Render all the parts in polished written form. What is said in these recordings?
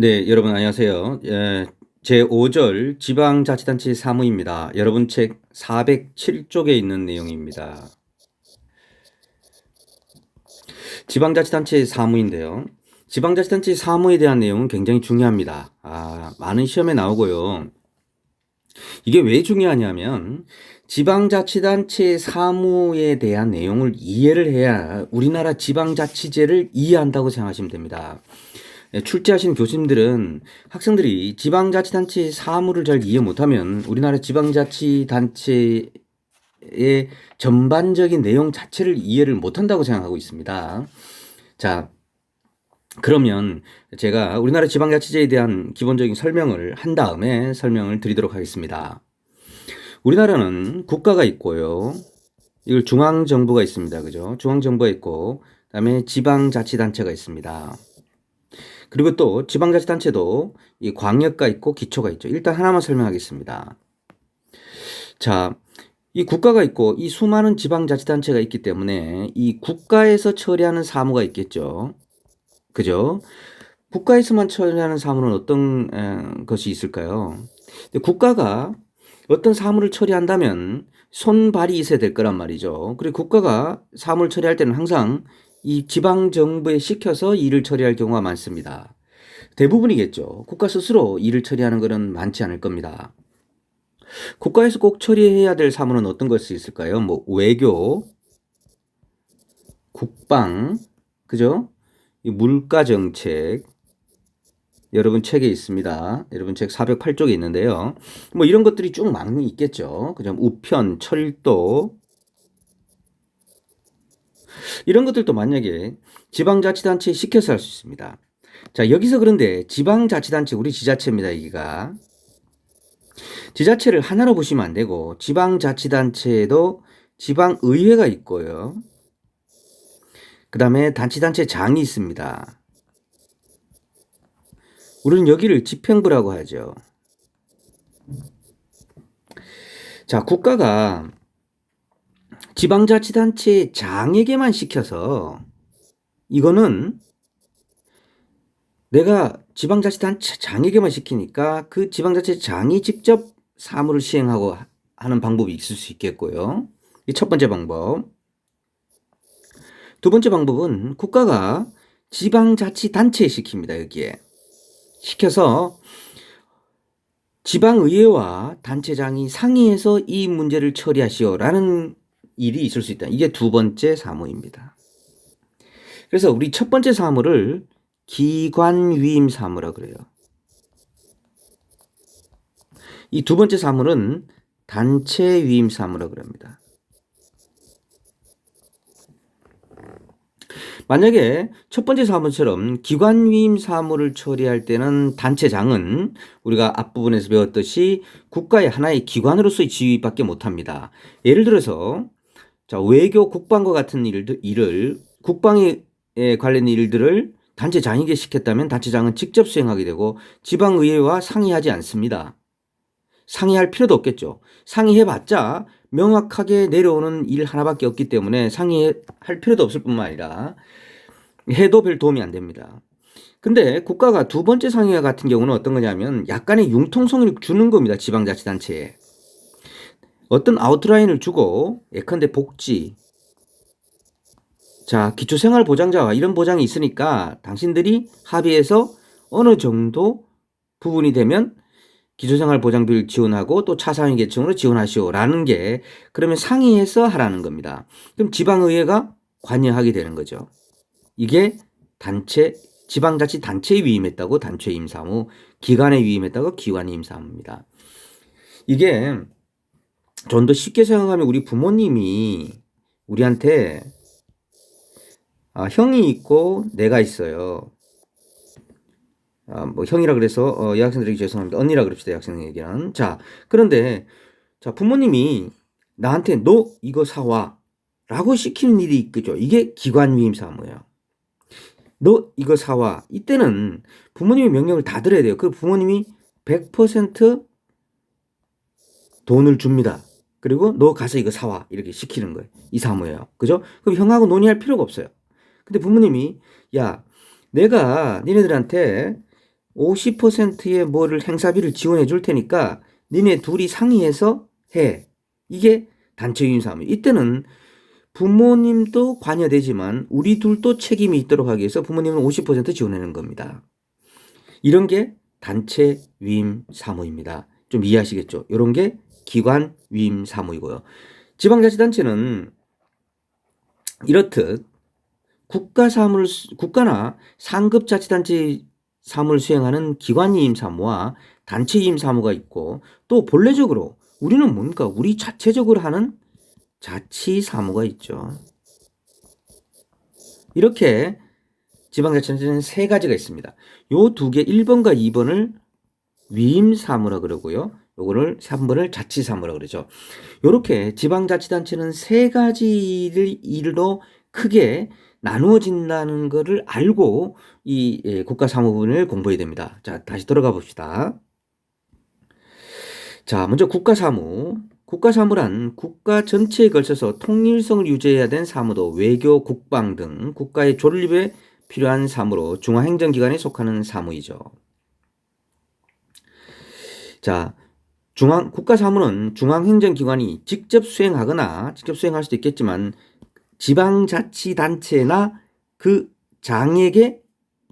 네, 여러분 안녕하세요. 제5절 지방자치단체 사무입니다. 여러분 책 407쪽에 있는 내용입니다. 지방자치단체 사무인데요. 지방자치단체 사무에 대한 내용은 굉장히 중요합니다. 많은 시험에 나오고요. 이게 왜 중요하냐면 지방자치단체 사무에 대한 내용을 이해를 해야 우리나라 지방자치제를 이해한다고 생각하시면 됩니다. 출제하신 교수님들은 학생들이 지방자치단체 사무를 잘 이해 못하면 우리나라 지방자치단체의 전반적인 내용 자체를 이해를 못한다고 생각하고 있습니다. 자, 그러면 제가 우리나라 지방자치제에 대한 기본적인 설명을 한 다음에 설명을 드리도록 하겠습니다. 우리나라는 국가가 있고요. 이걸 중앙정부가 있습니다. 그죠? 중앙정부가 있고, 그다음에 지방자치단체가 있습니다. 그리고 또 지방자치단체도 이 광역가 있고 기초가 있죠. 일단 하나만 설명하겠습니다. 자, 이 국가가 있고 이 수많은 지방자치단체가 있기 때문에 이 국가에서 처리하는 사무가 있겠죠. 그죠? 국가에서만 처리하는 사무는 어떤 것이 있을까요? 국가가 어떤 사무를 처리한다면 손발이 있어야 될 거란 말이죠. 그리고 국가가 사무를 처리할 때는 항상 이 지방정부에 시켜서 일을 처리할 경우가 많습니다. 대부분이겠죠. 국가 스스로 일을 처리하는 것은 많지 않을 겁니다. 국가에서 꼭 처리해야 될 사무는 어떤 것이 있을까요? 뭐 외교, 국방, 그죠? 물가정책, 여러분 책에 있습니다. 여러분 책 408쪽에 있는데요. 뭐 이런 것들이 쭉 많이 있겠죠. 그죠? 우편, 철도, 이런 것들도 만약에 지방자치단체에 시켜서 할 수 있습니다. 자, 여기서 그런데 지방자치단체, 우리 지자체입니다, 여기가. 지자체를 하나로 보시면 안 되고 지방자치단체에도 지방의회가 있고요. 그 다음에 단체장이 있습니다. 우리는 여기를 집행부라고 하죠. 자, 국가가 지방자치단체 장에게만 시켜서 이거는 내가 지방자치단체 장에게만 시키니까 그 지방자치장이 직접 사무를 시행하고 하는 방법이 있을 수 있겠고요. 이 첫 번째 방법. 두 번째 방법은 국가가 지방자치단체에 시킵니다. 여기에. 시켜서 지방의회와 단체장이 상의해서 이 문제를 처리하시오라는 일이 있을 수 있다. 이게 두 번째 사무입니다. 그래서 우리 첫 번째 사무를 기관위임 사무라 그래요. 이 두 번째 사무는 단체위임 사무라 그럽니다. 만약에 첫 번째 사무처럼 기관위임 사무를 처리할 때는 단체장은 우리가 앞부분에서 배웠듯이 국가의 하나의 기관으로서의 지위밖에 못합니다. 예를 들어서 자, 외교, 국방과 같은 일을 국방에 관련 일들을 단체장에게 시켰다면 단체장은 직접 수행하게 되고 지방의회와 상의하지 않습니다. 상의할 필요도 없겠죠. 상의해봤자 명확하게 내려오는 일 하나밖에 없기 때문에 상의할 필요도 없을 뿐만 아니라 해도 별 도움이 안 됩니다. 근데 국가가 두 번째 상의와 같은 경우는 어떤 거냐면 약간의 융통성을 주는 겁니다. 지방자치단체에. 어떤 아웃라인을 주고 예컨대 복지, 자, 기초생활보장자와 이런 보장이 있으니까 당신들이 합의해서 어느 정도 부분이 되면 기초생활보장비를 지원하고 또 차상위 계층으로 지원하시오라는 게 그러면 상의해서 하라는 겁니다. 그럼 지방의회가 관여하게 되는 거죠. 이게 단체, 지방자치 단체에 위임했다고 단체위임 사무, 기관에 위임했다고 기관위임 사무입니다. 이게 좀 더 쉽게 생각하면 우리 부모님이 우리한테 형이 있고 내가 있어요. 뭐 형이라 그래서 여학생들에게 죄송합니다. 언니라 그럽시다. 여학생에게는. 자, 그런데 자, 부모님이 나한테 너 이거 사와 라고 시키는 일이 있겠죠. 이게 기관위임 사무예요. 너 이거 사와. 이때는 부모님의 명령을 다 들어야 돼요. 그 부모님이 100% 돈을 줍니다. 그리고 너 가서 이거 사와. 이렇게 시키는 거예요. 이 사무예요. 그죠? 그럼 형하고 논의할 필요가 없어요. 근데 부모님이 야, 내가 니네들한테 50%의 뭐를 행사비를 지원해 줄 테니까 니네 둘이 상의해서 해. 이게 단체 위임 사무. 이때는 부모님도 관여되지만 우리 둘도 책임이 있도록 하기 위해서 부모님은 50% 지원하는 겁니다. 이런 게 단체 위임 사무입니다. 좀 이해하시겠죠? 이런 게 기관 위임 사무이고요. 지방자치단체는 이렇듯 국가나 상급자치단체 사무를 수행하는 기관이임 사무와 단체이임 사무가 있고, 또 본래적으로 우리는 뭔가 우리 자체적으로 하는 자치 사무가 있죠. 이렇게 지방자치단체는 세 가지가 있습니다. 요 두 개 1번과 2번을 위임 사무라 그러고요. 요거를 3번을 자치 사무라 그러죠. 요렇게 지방자치단체는 세 가지 일로 크게 나누어진다는 것을 알고 이 국가사무부를 공부해야 됩니다. 자, 다시 돌아가 봅시다. 자, 먼저 국가사무. 국가사무란 국가 전체에 걸쳐서 통일성을 유지해야 되는 사무도 외교, 국방 등 국가의 존립에 필요한 사무로 중앙행정기관에 속하는 사무이죠. 자, 국가사무는 중앙행정기관이 직접 수행하거나 직접 수행할 수도 있겠지만 지방자치단체나 그 장에게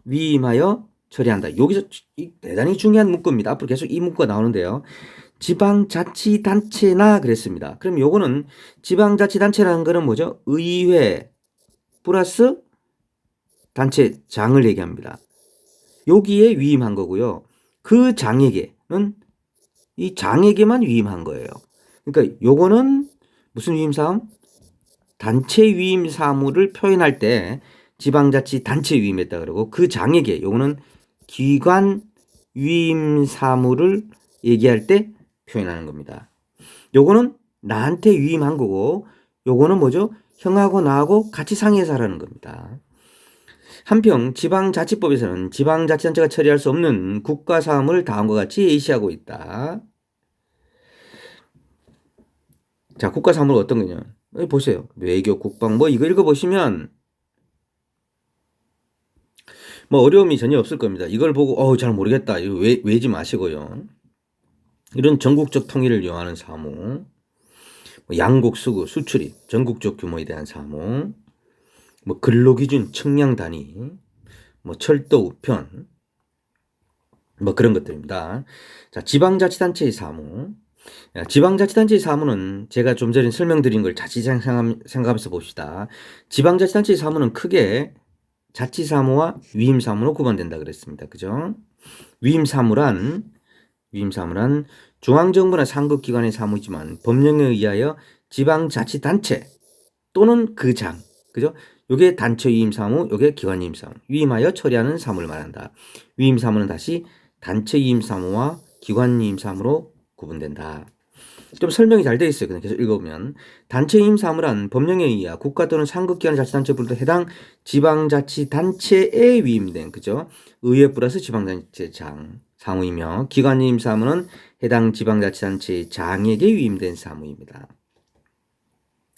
위임하여 처리한다. 여기서 대단히 중요한 문구입니다. 앞으로 계속 이 문구가 나오는데요. 지방자치단체나 그랬습니다. 그럼 요거는 지방자치단체라는 거는 뭐죠? 의회 플러스 단체장을 얘기합니다. 여기에 위임한 거고요. 그 장에게는 이 장에게만 위임한 거예요. 그러니까 요거는 무슨 위임 사무? 단체 위임 사무를 표현할 때 지방자치 단체 위임했다 그러고, 그 장에게 요거는 기관 위임 사무를 얘기할 때 표현하는 겁니다. 요거는 나한테 위임한 거고, 요거는 뭐죠? 형하고 나하고 같이 상의해서 하라는 겁니다. 한편 지방자치법에서는 지방자치단체가 처리할 수 없는 국가사무를 다음과 같이 예시하고 있다. 자, 국가사무는 어떤 거냐? 보세요. 외교, 국방 뭐 이거 읽어보시면 뭐 어려움이 전혀 없을 겁니다. 이걸 보고 잘 모르겠다. 이거 외지 마시고요. 이런 전국적 통일을 요하는 사무, 양국 수구, 수출입, 전국적 규모에 대한 사무, 뭐 근로기준 측량 단위, 뭐 철도 우편, 뭐 그런 것들입니다. 자, 지방자치단체의 사무. 지방자치단체의 사무는 제가 좀 전에 설명드린 걸 자칫 생각하면서 봅시다. 지방자치단체의 사무는 크게 자치사무와 위임사무로 구분된다 그랬습니다. 그죠? 위임사무란 중앙정부나 상급기관의 사무이지만 법령에 의하여 지방자치단체 또는 그 장, 그죠? 요게 단체 위임사무, 요게 기관 위임사무, 위임하여 처리하는 사무를 말한다. 위임사무는 다시 단체 위임사무와 기관 위임사무로 구분된다. 좀 설명이 잘 되어 있어요. 그냥 계속 읽어보면 단체 위임사무란 법령에 의해 국가 또는 상급기관 자치단체부터 해당 지방자치단체에 위임된, 그죠? 의회 플러스 지방자치장 사무이며, 기관 위임사무는 해당 지방자치단체 장에게 위임된 사무입니다.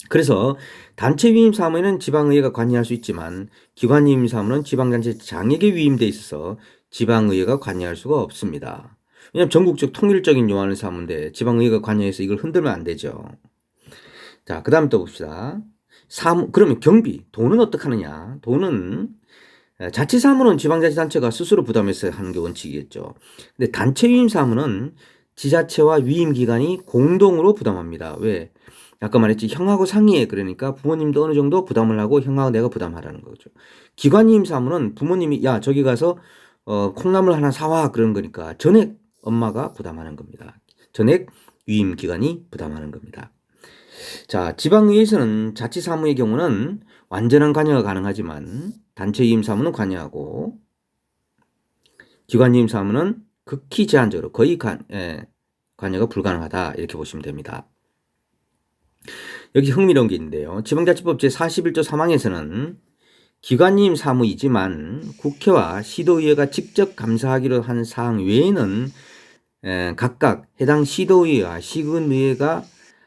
그래서 단체 위임 사무에는 지방의회가 관여할 수 있지만 기관 위임 사무는 지방자치 장에게 위임돼 있어서 지방의회가 관여할 수가 없습니다. 왜냐하면 전국적 통일적인 요하는 사무인데 지방의회가 관여해서 이걸 흔들면 안 되죠. 자, 그 다음 또 봅시다. 그러면 경비, 돈은 어떻게 하느냐? 돈은 자치사무는 지방자치단체가 스스로 부담해서 하는 게 원칙이겠죠. 근데 단체 위임 사무는 지자체와 위임기관이 공동으로 부담합니다. 왜? 아까 말했지, 형하고 상의해. 그러니까 부모님도 어느 정도 부담을 하고 형하고 내가 부담하라는 거죠. 기관 위임 사무는 부모님이 야 저기 가서 콩나물 하나 사와 그런 거니까 전액 엄마가 부담하는 겁니다. 전액 위임기관이 부담하는 겁니다. 자, 지방의회에서는 자치사무의 경우는 완전한 관여가 가능하지만 단체 위임 사무는 관여하고, 기관 위임 사무는 극히 제한적으로 거의 관여가 불가능하다, 이렇게 보시면 됩니다. 여기 흥미로운 게 있는데요. 지방자치법 제41조 3항에서는 기관위임 사무이지만 국회와 시도의회가 직접 감사하기로 한 사항 외에는 각각 해당 시도의회와 시군의회가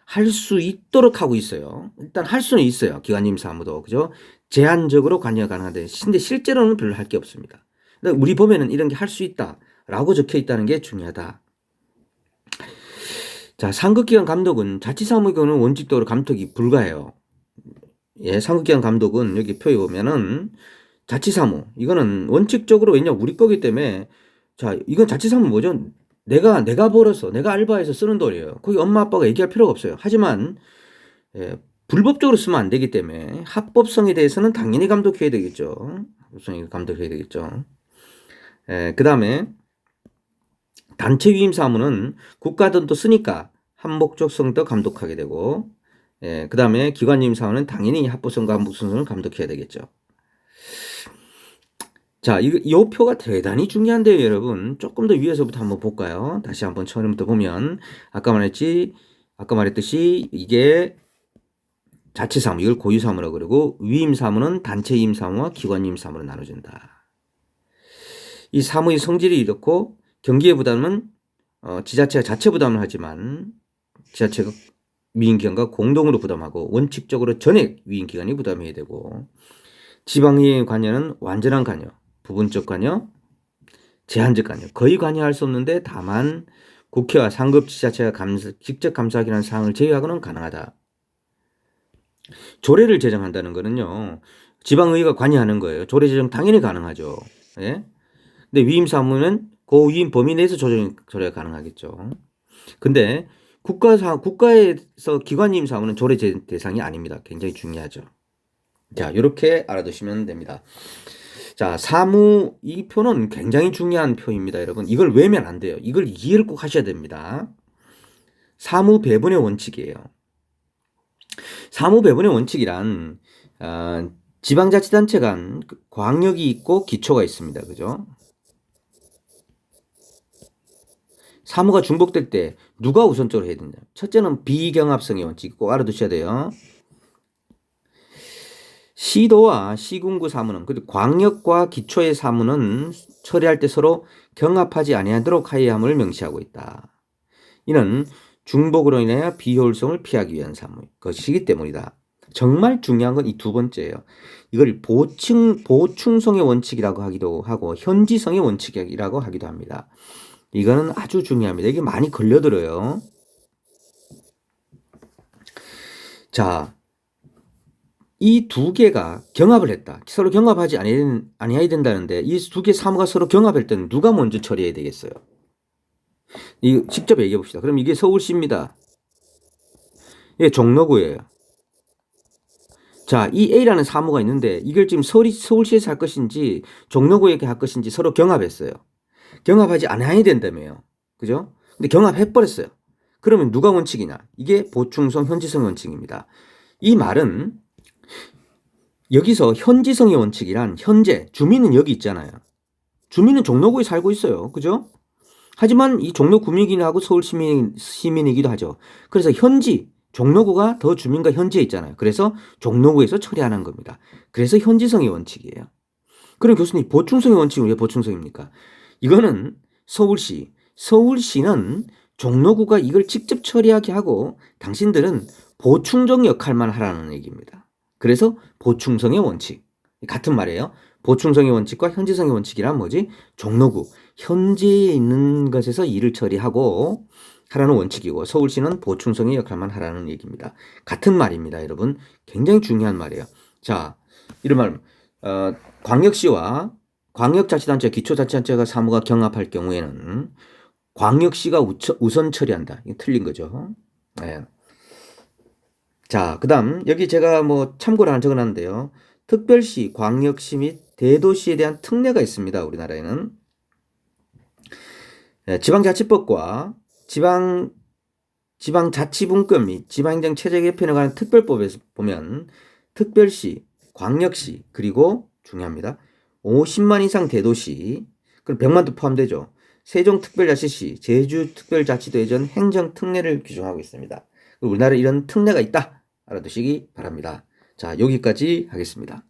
할 수 있도록 하고 있어요. 일단 할 수는 있어요. 기관위임 사무도. 그죠? 제한적으로 관여가 가능한데, 근데 실제로는 별로 할 게 없습니다. 우리 법에는 이런 게 할 수 있다라고 적혀 있다는 게 중요하다. 자, 상급기관 감독은 자치사무의 경우는 원칙적으로 감독이 불가해요. 예, 상급기관 감독은 여기 표에 보면은 자치사무 이거는 원칙적으로 왜냐 우리 거기 때문에 자 이건 자치사무 뭐죠? 내가 벌어서 내가 알바해서 쓰는 돈이에요. 거기 엄마 아빠가 얘기할 필요가 없어요. 하지만 예, 불법적으로 쓰면 안 되기 때문에 합법성에 대해서는 당연히 감독해야 되겠죠. 합법성에 감독해야 되겠죠. 예, 그 다음에 단체 위임 사무는 국가 돈도 쓰니까 한목적성도 감독하게 되고 예, 그 다음에 기관 위임 사무는 당연히 합법성과 한목성을 감독해야 되겠죠. 자, 이 표가 대단히 중요한데요, 여러분. 조금 더 위에서부터 한번 볼까요? 다시 한번 처음부터 보면 아까 말했듯이 이게 자치사무, 이걸 고유사무라고 그러고 위임사무는 단체 위임사무와 기관 위임사무로 나눠진다. 이 사무의 성질이 이렇고 경기의 부담은 지자체가 자체 부담을 하지만 지자체가 위임기관과 공동으로 부담하고 원칙적으로 전액 위임기관이 부담해야 되고 지방의회 관여는 완전한 관여, 부분적 관여, 제한적 관여, 거의 관여할 수 없는데 다만 국회와 상급 지자체가 직접 감사하기로 한 사항을 제외하고는 가능하다. 조례를 제정한다는 거는요. 지방의회가 관여하는 거예요. 조례 제정 당연히 가능하죠. 예? 근데 위임 사무는 그 위임 범위 내에서 조례가 가능하겠죠. 근데 국가에서 기관 위임 사무는 조례 대상이 아닙니다. 굉장히 중요하죠. 자, 이렇게 알아두시면 됩니다. 자, 사무 이 표는 굉장히 중요한 표입니다, 여러분. 이걸 외우면 안 돼요. 이걸 이해를 꼭 하셔야 됩니다. 사무 배분의 원칙이에요. 사무 배분의 원칙이란 지방자치단체 간 광역이 있고 기초가 있습니다. 그죠? 사무가 중복될 때 누가 우선적으로 해야 된다. 첫째는 비경합성의 원칙 꼭 알아두셔야 돼요. 시도와 시군구 사무는 그리고 광역과 기초의 사무는 처리할 때 서로 경합하지 아니하도록 하여야 함을 명시하고 있다. 이는 중복으로 인하여 비효율성을 피하기 위한 사무 것이기 때문이다. 정말 중요한 건 이 두 번째예요. 이걸 보충성의 원칙이라고 하기도 하고 현지성의 원칙이라고 하기도 합니다. 이거는 아주 중요합니다. 이게 많이 걸려들어요. 자, 이 두 개가 경합을 했다. 서로 경합하지 아니해야 된다는데 이 두 개 사무가 서로 경합할 때는 누가 먼저 처리해야 되겠어요? 이 직접 얘기해 봅시다. 그럼 이게 서울시입니다. 이게 종로구예요. 자, 이 A라는 사무가 있는데 이걸 지금 서울시에서 할 것인지 종로구에게 할 것인지 서로 경합했어요. 경합하지 않아야 된다며요. 그죠? 근데 경합해버렸어요. 그러면 누가 원칙이냐? 이게 보충성, 현지성 원칙입니다. 이 말은 여기서 현지성의 원칙이란 현재 주민은 여기 있잖아요. 주민은 종로구에 살고 있어요. 그죠? 하지만 이 종로 구민이라고 서울 시민이기도 하죠. 그래서 현지 종로구가 더 주민과 현지에 있잖아요. 그래서 종로구에서 처리하는 겁니다. 그래서 현지성의 원칙이에요. 그럼 교수님 보충성의 원칙은 왜 보충성입니까? 이거는 서울시는 종로구가 이걸 직접 처리하게 하고 당신들은 보충적 역할만 하라는 얘기입니다. 그래서 보충성의 원칙. 같은 말이에요. 보충성의 원칙과 현지성의 원칙이란 뭐지? 종로구, 현지에 있는 것에서 일을 처리하고 하라는 원칙이고 서울시는 보충성의 역할만 하라는 얘기입니다. 같은 말입니다, 여러분. 굉장히 중요한 말이에요. 자, 이런 말, 광역시와 광역자치단체, 기초자치단체가 사무가 경합할 경우에는 광역시가 우선 처리한다. 이게 틀린 거죠. 네. 자, 그 다음 여기 제가 뭐 참고로 하나 적어놨는데요. 특별시, 광역시 및 대도시에 대한 특례가 있습니다. 우리나라에는. 네, 지방자치법과 지방자치분권 및 지방행정체제 개편에 관한 특별법에서 보면 특별시, 광역시 그리고 중요합니다. 50만 이상 대도시 그리고 100만도 포함되죠. 세종특별자치시, 제주특별자치도 예전 행정특례를 규정하고 있습니다. 우리나라에 이런 특례가 있다 알아두시기 바랍니다. 자, 여기까지 하겠습니다.